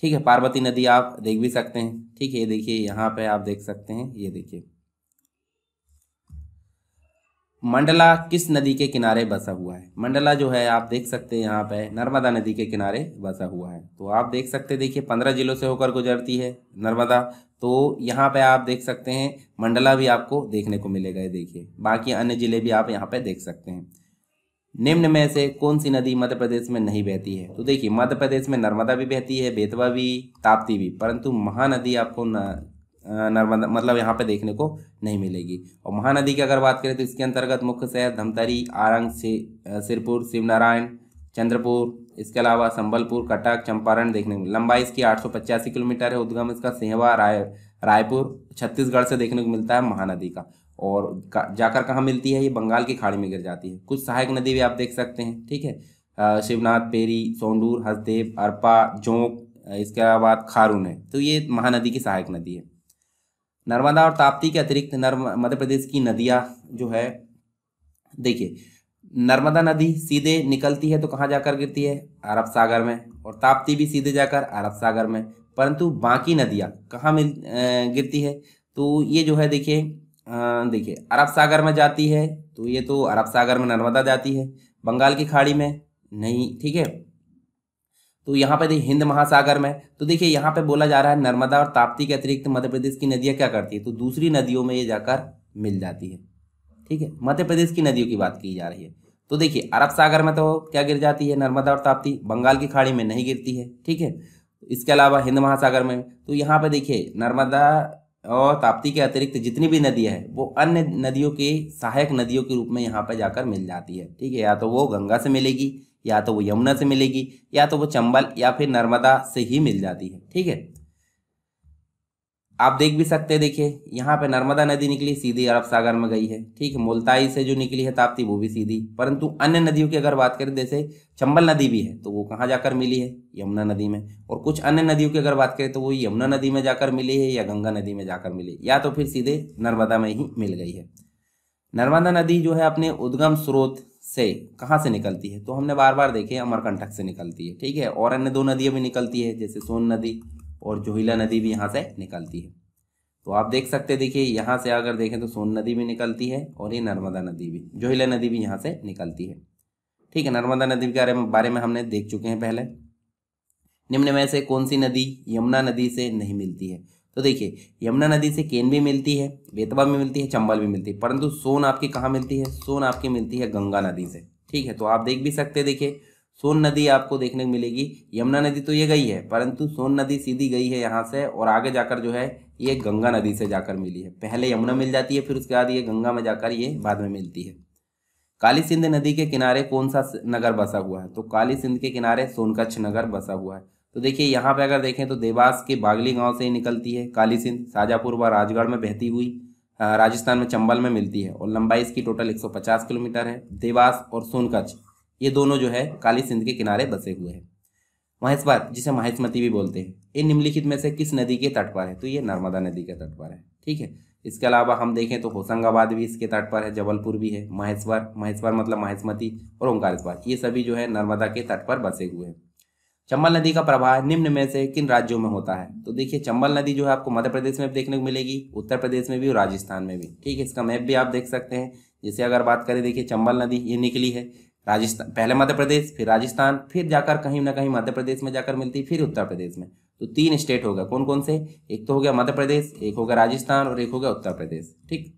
ठीक है, पार्वती नदी आप देख भी सकते हैं। ठीक है, ये देखिए यहाँ पे आप देख सकते हैं, ये देखिए मंडला किस नदी के किनारे बसा हुआ है? मंडला जो है आप देख सकते हैं यहाँ पे नर्मदा नदी के किनारे बसा हुआ है। तो आप देख सकते हैं, देखिए 15 जिलों से होकर गुजरती है नर्मदा। तो यहाँ पे आप देख सकते हैं मंडला भी आपको देखने को मिलेगा। देखिए बाकी अन्य जिले भी आप यहाँ पे देख सकते हैं। निम्न में से कौन सी नदी मध्य प्रदेश में नहीं बहती है? तो देखिए मध्य प्रदेश में नर्मदा भी बहती है, बेतवा भी, ताप्ती भी, परंतु महानदी आपको नर्मदा मतलब यहाँ पे देखने को नहीं मिलेगी। और महानदी की अगर बात करें तो इसके अंतर्गत मुख्य शहर धमतरी, आरंग, सिरपुर, शिवनारायण, चंद्रपुर, इसके अलावा संबलपुर, कटक, चंपारण देखने को। लंबाई इसकी 885 किलोमीटर है। उद्गम इसका सिंहवा, रायपुर, छत्तीसगढ़ से देखने को मिलता है महानदी का। और जाकर कहाँ मिलती है? ये बंगाल की खाड़ी में गिर जाती है। कुछ सहायक नदी भी आप देख सकते हैं। ठीक है, शिवनाथ, पेरी, सोंडूर, हसदेव, अरपा, जोंक, इसके बाद खारून है। तो ये महानदी की सहायक नदी है। नर्मदा और ताप्ती के अतिरिक्त मध्य प्रदेश की नदियाँ जो है, देखिए नर्मदा नदी सीधे निकलती है तो कहाँ जाकर गिरती है? अरब सागर में। और ताप्ती भी सीधे जाकर अरब सागर में। परंतु बाकी नदियाँ कहाँ गिरती है? तो ये जो है देखिए अरब सागर में जाती है। तो ये तो अरब सागर में नर्मदा जाती है, बंगाल की खाड़ी में नहीं। ठीक है, तो यहाँ पे देखिए हिंद महासागर में। तो देखिए यहाँ पे बोला जा रहा है नर्मदा और ताप्ती के अतिरिक्त मध्य प्रदेश की नदियाँ क्या करती है? तो दूसरी नदियों में ये जाकर मिल जाती है। ठीक है, मध्य प्रदेश की नदियों की बात की जा रही है। तो देखिए अरब सागर में तो क्या गिर जाती है? नर्मदा और ताप्ती। बंगाल की खाड़ी में नहीं गिरती है। ठीक है, इसके अलावा हिंद महासागर में। तो यहाँ पे देखिए नर्मदा और ताप्ती के अतिरिक्त जितनी भी नदियाँ हैं वो अन्य नदियों के सहायक नदियों के रूप में यहाँ पर जाकर मिल जाती है। ठीक है, या तो वो गंगा से मिलेगी, या तो वो यमुना से मिलेगी, या तो वो चंबल या फिर नर्मदा से ही मिल जाती है। ठीक है, आप देख भी सकते हैं, देखिए यहाँ पे नर्मदा नदी निकली सीधी अरब सागर में गई है। ठीक है, मुल्ताई से जो निकली है ताप्ती वो भी सीधी। परंतु अन्य नदियों की अगर बात करें, जैसे चंबल नदी भी है तो वो कहाँ जाकर मिली है, यमुना नदी में। और कुछ अन्य नदियों की अगर बात करें तो वो यमुना नदी में जाकर मिली है या गंगा नदी में जाकर मिली, या तो फिर सीधे नर्मदा में ही मिल गई है। नर्मदा नदी जो है अपने उद्गम स्रोत से कहाँ से निकलती है, तो हमने बार बार देखे अमरकंटक से निकलती है। ठीक है, और अन्य दो नदियाँ भी निकलती है, जैसे सोन नदी और जोहिला नदी भी यहाँ से निकलती है। तो आप देख सकते हैं, देखिए यहाँ से अगर देखें तो सोन नदी भी निकलती है और ये नर्मदा नदी भी, जोहिला नदी भी यहाँ से निकलती है। ठीक है, नर्मदा नदी के बारे में हमने देख चुके हैं पहले। निम्न में से कौन सी नदी यमुना नदी से नहीं मिलती है, तो देखिए यमुना नदी से केन भी मिलती है, बेतवा भी मिलती है, चंबल भी मिलती है, परंतु सोन आपकी कहाँ मिलती है, सोन आपकी मिलती है गंगा नदी से। ठीक है, तो आप देख भी सकते हैं, देखिए सोन नदी आपको देखने को मिलेगी। यमुना नदी तो ये गई है, परंतु सोन नदी सीधी गई है यहाँ से और आगे जाकर जो है ये गंगा नदी से जाकर मिली है। पहले यमुना मिल जाती है, फिर उसके बाद ये गंगा में जाकर ये बाद में मिलती है। काली सिंध नदी के किनारे कौन सा नगर बसा हुआ है, तो काली सिंध के किनारे सोनकच्छ नगर बसा हुआ है। तो देखिए यहाँ पे अगर देखें तो देवास के बागली गांव से ही निकलती है काली सिंध, शाजापुर व राजगढ़ में बहती हुई राजस्थान में चंबल में मिलती है, और लंबाई इसकी टोटल 150 किलोमीटर है। देवास और सोनकच्छ ये दोनों जो है काली सिंध के किनारे बसे हुए हैं। महेश्वर, जिसे महेशमती भी बोलते हैं, ये निम्नलिखित में से किस नदी के तट पर है, तो ये नर्मदा नदी के तट पर है। ठीक है, इसके अलावा हम देखें तो होशंगाबाद भी इसके तट पर है, जबलपुर भी है, महेश्वर मतलब महेशमती और ओंकारेश्वर, ये सभी जो है नर्मदा के तट पर बसे हुए हैं। चंबल नदी का प्रवाह निम्न में से किन राज्यों में होता है, तो देखिए चंबल नदी जो है आपको मध्य प्रदेश में देखने को मिलेगी, उत्तर प्रदेश में भी और राजस्थान में भी। ठीक है, इसका मैप भी आप देख सकते हैं। जैसे अगर बात करें, देखिए चंबल नदी ये निकली है राजस्थान, पहले मध्य प्रदेश, फिर राजस्थान, फिर जाकर कहीं ना कहीं मध्य प्रदेश में जाकर मिलती, फिर उत्तर प्रदेश में। तो 3 स्टेट हो गए, कौन कौन से, एक तो हो गया मध्य प्रदेश, एक हो गया राजस्थान और एक हो गया उत्तर प्रदेश। ठीक,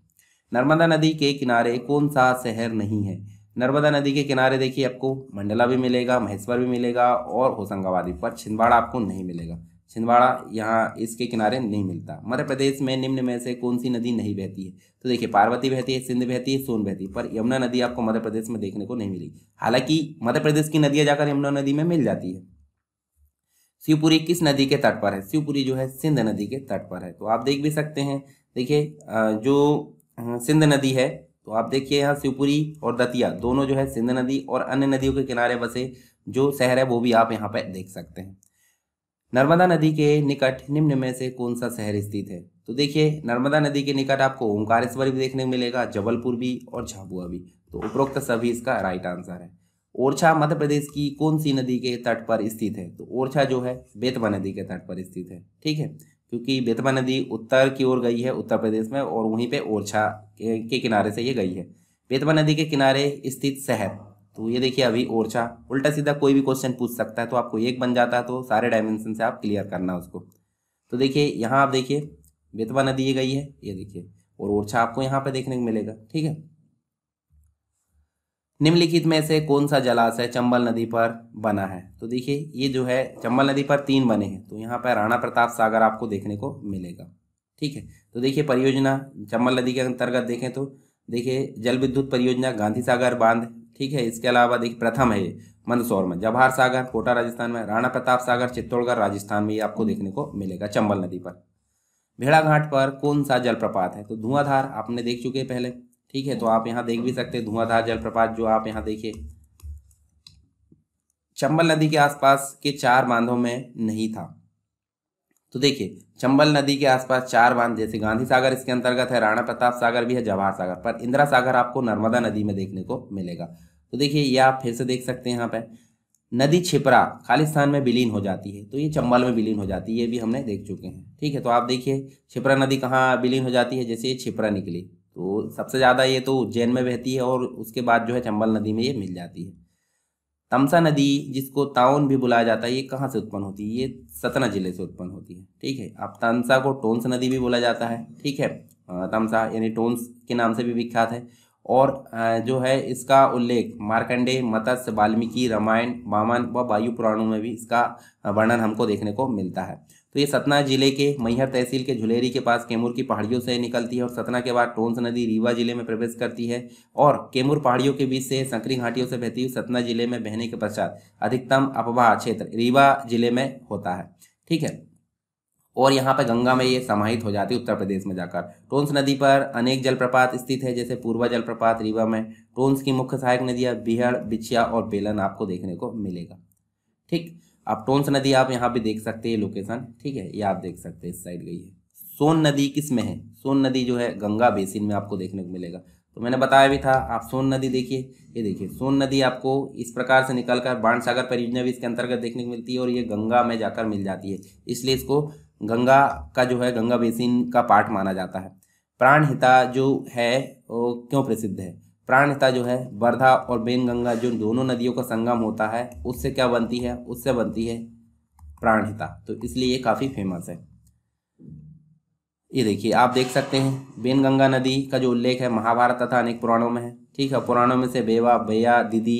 नर्मदा नदी के किनारे कौन सा शहर नहीं है, नर्मदा नदी के किनारे देखिए आपको मंडला भी मिलेगा, महेश्वर भी मिलेगा और होशंगाबाद भी, पर छिंदवाड़ा आपको नहीं मिलेगा। छिंदवाड़ा यहाँ इसके किनारे नहीं मिलता। मध्य प्रदेश में निम्न में से कौन सी नदी नहीं बहती है, तो देखिए पार्वती बहती है, सिंध बहती है, सोन बहती है, पर यमुना नदी आपको मध्य प्रदेश में देखने को नहीं मिली। हालांकि मध्य प्रदेश की नदियां जाकर यमुना नदी में मिल जाती है। शिवपुरी किस नदी के तट पर है, शिवपुरी जो है सिंध नदी के तट पर है। तो आप देख भी सकते हैं, देखिए जो सिंध नदी है, तो आप देखिए यहाँ शिवपुरी और दतिया दोनों जो है सिंध नदी और अन्य नदियों के किनारे बसे जो शहर है वो भी आप यहाँ पे देख सकते हैं। नर्मदा नदी के निकट निम्न में से कौन सा शहर स्थित है, तो देखिए नर्मदा नदी के निकट आपको ओंकारेश्वर भी देखने को मिलेगा, जबलपुर भी और झाबुआ भी। तो उपरोक्त सभी इसका राइट आंसर है। ओरछा मध्य प्रदेश की कौन सी नदी के तट पर स्थित है, तो ओरछा जो है बेतवा नदी के तट पर स्थित है। ठीक है, क्योंकि बेतवा नदी उत्तर की ओर गई है उत्तर प्रदेश में, और वहीं पे ओरछा के किनारे से ये गई है। बेतवा नदी के किनारे स्थित शहर, तो ये देखिए अभी ओरछा, उल्टा सीधा कोई भी क्वेश्चन पूछ सकता है, तो आपको एक बन जाता है, तो सारे डायमेंशन से आप क्लियर करना उसको। तो देखिए यहाँ आप देखिए बेतवा नदी ये गई है, ये देखिए, और ओरछा आपको यहाँ पे देखने को मिलेगा। ठीक है, निम्नलिखित में से कौन सा जलाशय चंबल नदी पर बना है, तो देखिए ये जो है चंबल नदी पर 3 बने हैं, तो यहाँ पर राणा प्रताप सागर आपको देखने को मिलेगा। ठीक है, तो देखिए परियोजना चंबल नदी के अंतर्गत देखें तो देखिए जल विद्युत परियोजना गांधी सागर बांध। ठीक है, इसके अलावा देखिए प्रथम है ये मंदसौर में, जवाहर सागर कोटा राजस्थान में, राणा प्रताप सागर चित्तौड़गढ़ राजस्थान में, ये आपको देखने को मिलेगा चंबल नदी पर। भेड़ाघाट पर कौन सा जलप्रपात है, तो धुआंधार आपने देख चुके पहले। ठीक है, तो आप यहाँ देख भी सकते हैं धुआंधार जलप्रपात, जो आप यहाँ देखिए चंबल नदी के आसपास के 4 बांधों में नहीं था। तो देखिए चंबल नदी के आसपास 4 बांध, जैसे गांधी सागर इसके अंतर्गत है, राणा प्रताप सागर भी है, जवाहर सागर, पर इंदिरा सागर आपको नर्मदा नदी में देखने को मिलेगा। तो देखिए ये आप फिर से देख सकते हैं, यहाँ पे नदी छिपरा खालिस्तान में विलीन हो जाती है, तो ये चंबल में विलीन हो जाती है, ये भी हमने देख चुके हैं। ठीक है, तो आप देखिए छिपरा नदी कहाँ विलीन हो जाती है, जैसे ये छिपरा निकली तो सबसे ज़्यादा ये तो उज्जैन में बहती है, और उसके बाद जो है चंबल नदी में ये मिल जाती है। तमसा नदी जिसको ताउन भी बुलाया जाता है, ये कहाँ से उत्पन्न होती है, ये सतना जिले से उत्पन्न होती है। ठीक है, अब तमसा को टोंस नदी भी बोला जाता है। ठीक है, तमसा यानी टोंस के नाम से भी विख्यात है, और जो है इसका उल्लेख मार्कंडेय, मत्स्य, वाल्मीकि, रामायण, वामन व वायु पुराणों में भी इसका वर्णन हमको देखने को मिलता है। तो ये सतना जिले के मैहर तहसील के झुलेरी के पास कैमूर की पहाड़ियों से निकलती है, और सतना के बाद टोंस नदी रीवा जिले में प्रवेश करती है, और कैमूर पहाड़ियों के बीच से संकरी घाटियों से बहती हुई सतना जिले में बहने के पश्चात अधिकतम अपवाह क्षेत्र रीवा जिले में होता है। ठीक है, और यहाँ पे गंगा में ये समाहित हो जाती है उत्तर प्रदेश में जाकर। टोंस नदी पर अनेक जलप्रपात स्थित है, जैसे पूर्वा जलप्रपात रीवा में। टोंस की मुख्य सहायक नदियाँ बिहड़, बिछिया और बेलन आपको देखने को मिलेगा। ठीक, आप टोंस नदी आप यहाँ पे देख सकते हैं लोकेशन, ठीक है, ये आप देख सकते हैं इस साइड गई है। सोन नदी किस में है? सोन नदी जो है गंगा बेसिन में आपको देखने को मिलेगा। तो मैंने बताया भी था, आप सोन नदी देखिए, ये देखिए सोन नदी आपको इस प्रकार से निकलकर बाणसागर परियोजना भी इसके अंतर्गत देखने को मिलती है और ये गंगा में जाकर मिल जाती है, इसलिए इसको गंगा का जो है गंगा बेसिन का पार्ट माना जाता है। प्राणहिता जो है वो क्यों प्रसिद्ध है? प्राणहिता जो है वर्धा और बेनगंगा जो दोनों नदियों का संगम होता है उससे क्या बनती है? उससे बनती है प्राणहिता, तो इसलिए ये काफ़ी फेमस है। ये देखिए आप देख सकते हैं बेनगंगा नदी का जो उल्लेख है महाभारत तथा अनेक पुराणों में है। ठीक है, पुराणों में से बेवा, बेया, दीदी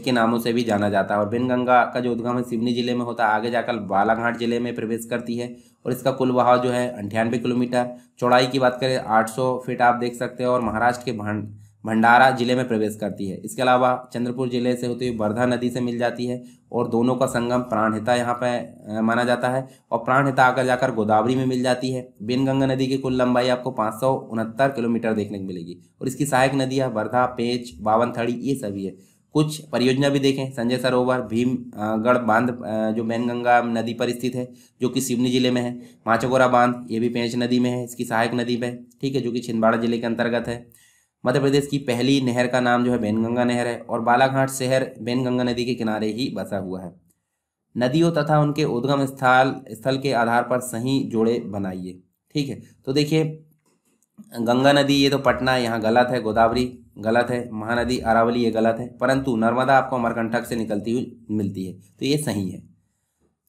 के नामों से भी जाना जाता है। और बेनगंगा का जो उद्गम है सिवनी जिले में होता है, आगे जाकर बालाघाट जिले में प्रवेश करती है और इसका कुल बहाव जो है 98 किलोमीटर। चौड़ाई की बात करें 800 फीट आप देख सकते हैं और महाराष्ट्र के भंडारा जिले में प्रवेश करती है। इसके अलावा चंद्रपुर जिले से होती हुई वर्धा नदी से मिल जाती है और दोनों का संगम प्राणहिता यहाँ पे माना जाता है और प्राणहिता आकर जाकर गोदावरी में मिल जाती है। बेनगंगा नदी की कुल लंबाई आपको 569 किलोमीटर देखने को मिलेगी और इसकी सहायक नदियाँ वर्धा, पेंच, बावनथड़ी ये सभी है। कुछ परियोजना भी देखें, संजय सरोवर, भीमगढ़ बांध जो बेनगंगा नदी पर स्थित है जो कि सिवनी जिले में है। माचकोरा बांध ये भी पेंच नदी में है, इसकी सहायक नदी में, ठीक है, जो कि छिंदवाड़ा जिले के अंतर्गत है। मध्य प्रदेश की पहली नहर का नाम जो है बेनगंगा नहर है और बालाघाट शहर बेनगंगा नदी के किनारे ही बसा हुआ है। नदियों तथा उनके उद्गम स्थल के आधार पर सही जोड़े बनाइए। ठीक है, तो देखिए गंगा नदी ये तो पटना यहाँ गलत है, गोदावरी गलत है, महानदी अरावली ये गलत है, परंतु नर्मदा आपको अमरकंटक से निकलती हुई मिलती है तो ये सही है।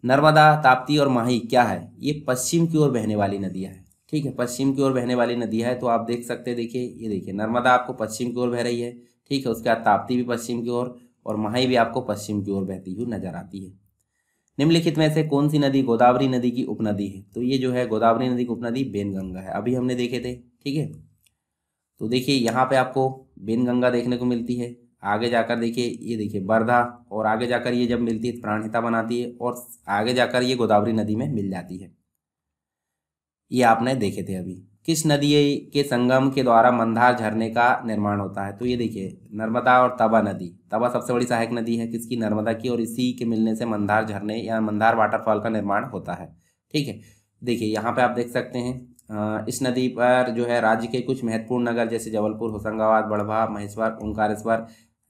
नर्मदा, ताप्ती और माही क्या है? ये पश्चिम की ओर बहने वाली नदियाँ हैं। ठीक है, पश्चिम की ओर बहने वाली नदी है, तो आप देख सकते हैं, देखिए ये देखिए नर्मदा आपको पश्चिम की ओर बह रही है। ठीक है, उसके बाद ताप्ती भी पश्चिम की ओर और माही भी आपको पश्चिम की ओर बहती हुई नजर आती है। निम्नलिखित में से कौन सी नदी गोदावरी नदी की उपनदी है? तो ये जो है गोदावरी नदी की उपनदी बेनगंगा है, अभी हमने देखे थे। ठीक है, तो देखिए यहाँ पे आपको बेनगंगा देखने को मिलती है। आगे जाकर देखिए, ये देखिए वर्धा और आगे जाकर ये जब मिलती है प्राणहिता बनाती है और आगे जाकर ये गोदावरी नदी में मिल जाती है। ये आपने देखे थे अभी। किस नदी के संगम के द्वारा मंदार झरने का निर्माण होता है? तो ये देखिए नर्मदा और तवा नदी। तवा सबसे बड़ी सहायक नदी है किसकी? नर्मदा की, और इसी के मिलने से मंदार झरने या मंदार वाटरफॉल का निर्माण होता है। ठीक है, देखिए यहाँ पे आप देख सकते हैं इस नदी पर जो है राज्य के कुछ महत्वपूर्ण नगर जैसे जबलपुर, होशंगाबाद, बड़भा, महेश्वर, ओंकारेश्वर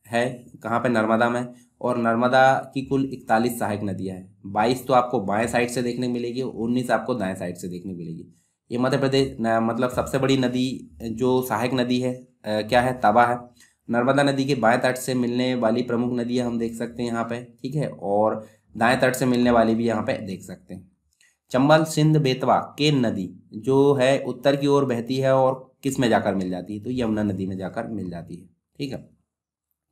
है। कहाँ पे? नर्मदा में। और नर्मदा की कुल 41 सहायक नदियाँ हैं। 22 तो आपको बाएं साइड से देखने को मिलेगी, 19 आपको दाएं साइड से देखने को मिलेगी। ये मध्य प्रदेश मतलब सबसे बड़ी नदी जो सहायक नदी है क्या है? तवा है। नर्मदा नदी के बाएं तट से मिलने वाली प्रमुख नदियाँ हम देख सकते हैं यहाँ पे। ठीक है, और दाएं तट से मिलने वाली भी यहाँ पे देख सकते हैं। चंबल, सिंध, बेतवा, केन नदी जो है उत्तर की ओर बहती है और किस में जाकर मिल जाती है? तो यमुना नदी में जाकर मिल जाती है। ठीक है,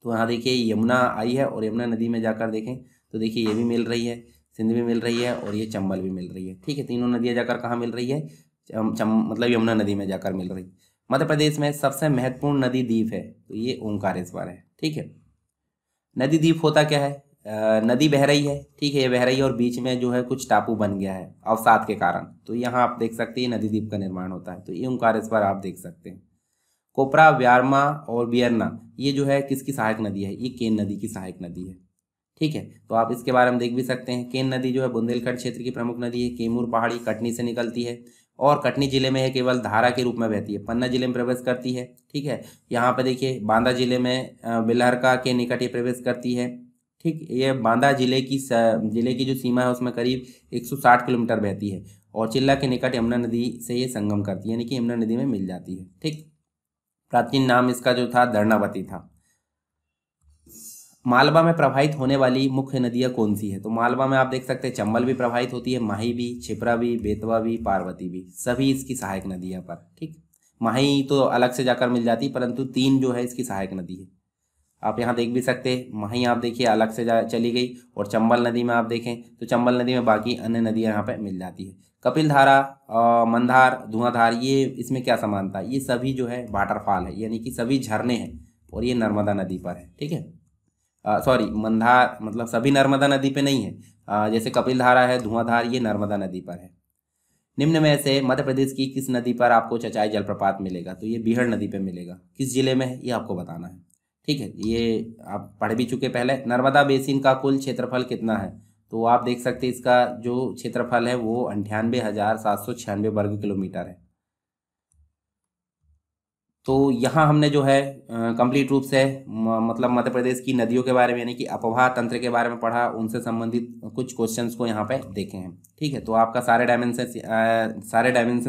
तो यहाँ देखिए यमुना आई है और यमुना नदी में जाकर देखें तो देखिए ये भी मिल रही है, सिंध भी मिल रही है और ये चंबल भी मिल रही है। ठीक है, तीनों नदियाँ जाकर कहाँ मिल रही है? मतलब यमुना नदी में जाकर मिल रही है। मध्य प्रदेश में सबसे महत्वपूर्ण नदी द्वीप है तो ये ओंकारेश्वर है। ठीक है, नदी द्वीप होता क्या है? नदी बह रही है, ठीक है, ये बह रही है और बीच में जो है कुछ टापू बन गया है अवसाद के कारण, तो यहाँ आप देख सकते हैं नदी द्वीप का निर्माण होता है। तो ये ओंकारेश्वर आप देख सकते हैं। कोपरा, व्यारमा और बियरना ये जो है किसकी सहायक नदी है? ये केन नदी की सहायक नदी है। ठीक है, तो आप इसके बारे में देख भी सकते हैं। केन नदी जो है बुंदेलखंड क्षेत्र की प्रमुख नदी है। कैमूर पहाड़ी कटनी से निकलती है और कटनी जिले में है केवल धारा के रूप में बहती है। पन्ना जिले में प्रवेश करती है। ठीक है, यहाँ पे देखिए बांदा जिले में बिलहरका के निकट ये प्रवेश करती है। ठीक, ये बांदा जिले की जो सीमा है उसमें करीब 160 किलोमीटर बहती है और चिल्ला के निकट यमुना नदी से ये संगम करती है, यानी कि यमुना नदी में मिल जाती है। ठीक, प्राचीन नाम इसका जो था दर्णावती था। मालवा में प्रवाहित होने वाली मुख्य नदियाँ कौन सी है? तो मालवा में आप देख सकते हैं चंबल भी प्रवाहित होती है, माही भी, छिपरा भी, बेतवा भी, पार्वती भी, सभी इसकी सहायक नदियाँ पर। ठीक, माही तो अलग से जाकर मिल जाती परंतु 3 जो है इसकी सहायक नदी है। आप यहाँ देख भी सकते हैं, माही आप देखिए अलग से चली गई और चंबल नदी में आप देखें तो चंबल नदी में बाकी अन्य नदियाँ यहाँ पे मिल जाती है। कपिल धारा, मंदार, धुआंधार ये इसमें क्या समानता है? ये सभी जो है वाटरफॉल है, यानी कि सभी झरने हैं और ये नर्मदा नदी पर है। ठीक है, सॉरी मंदार मतलब सभी नर्मदा नदी पे नहीं है। जैसे कपिल धारा है, धुआंधार ये नर्मदा नदी पर है। निम्न में से मध्य प्रदेश की किस नदी पर आपको चचाई जलप्रपात मिलेगा? तो ये बीहड़ नदी पे मिलेगा। किस जिले में है ये आपको बताना है। ठीक है, ये आप पढ़ भी चुके पहले। नर्मदा बेसिन का कुल क्षेत्रफल कितना है? तो आप देख सकते हैं इसका जो क्षेत्रफल है वो 98,796 वर्ग किलोमीटर है। तो यहाँ हमने जो है कंप्लीट रूप से मतलब मध्य प्रदेश की नदियों के बारे में यानी कि अपवाह तंत्र के बारे में पढ़ा, उनसे संबंधित कुछ क्वेश्चंस को यहाँ पे देखे हैं। ठीक है, तो आपका सारे डायमेंशन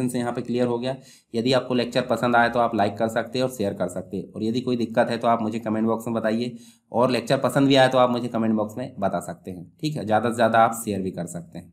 से यहाँ पे क्लियर हो गया। यदि आपको लेक्चर पसंद आए तो आप लाइक कर सकते हैं और शेयर कर सकते हैं, और यदि कोई दिक्कत है तो आप मुझे कमेंट बॉक्स में बताइए, और लेक्चर पसंद भी आए तो आप मुझे कमेंट बॉक्स में बता सकते हैं। ठीक है, ज़्यादा से ज़्यादा आप शेयर भी कर सकते हैं।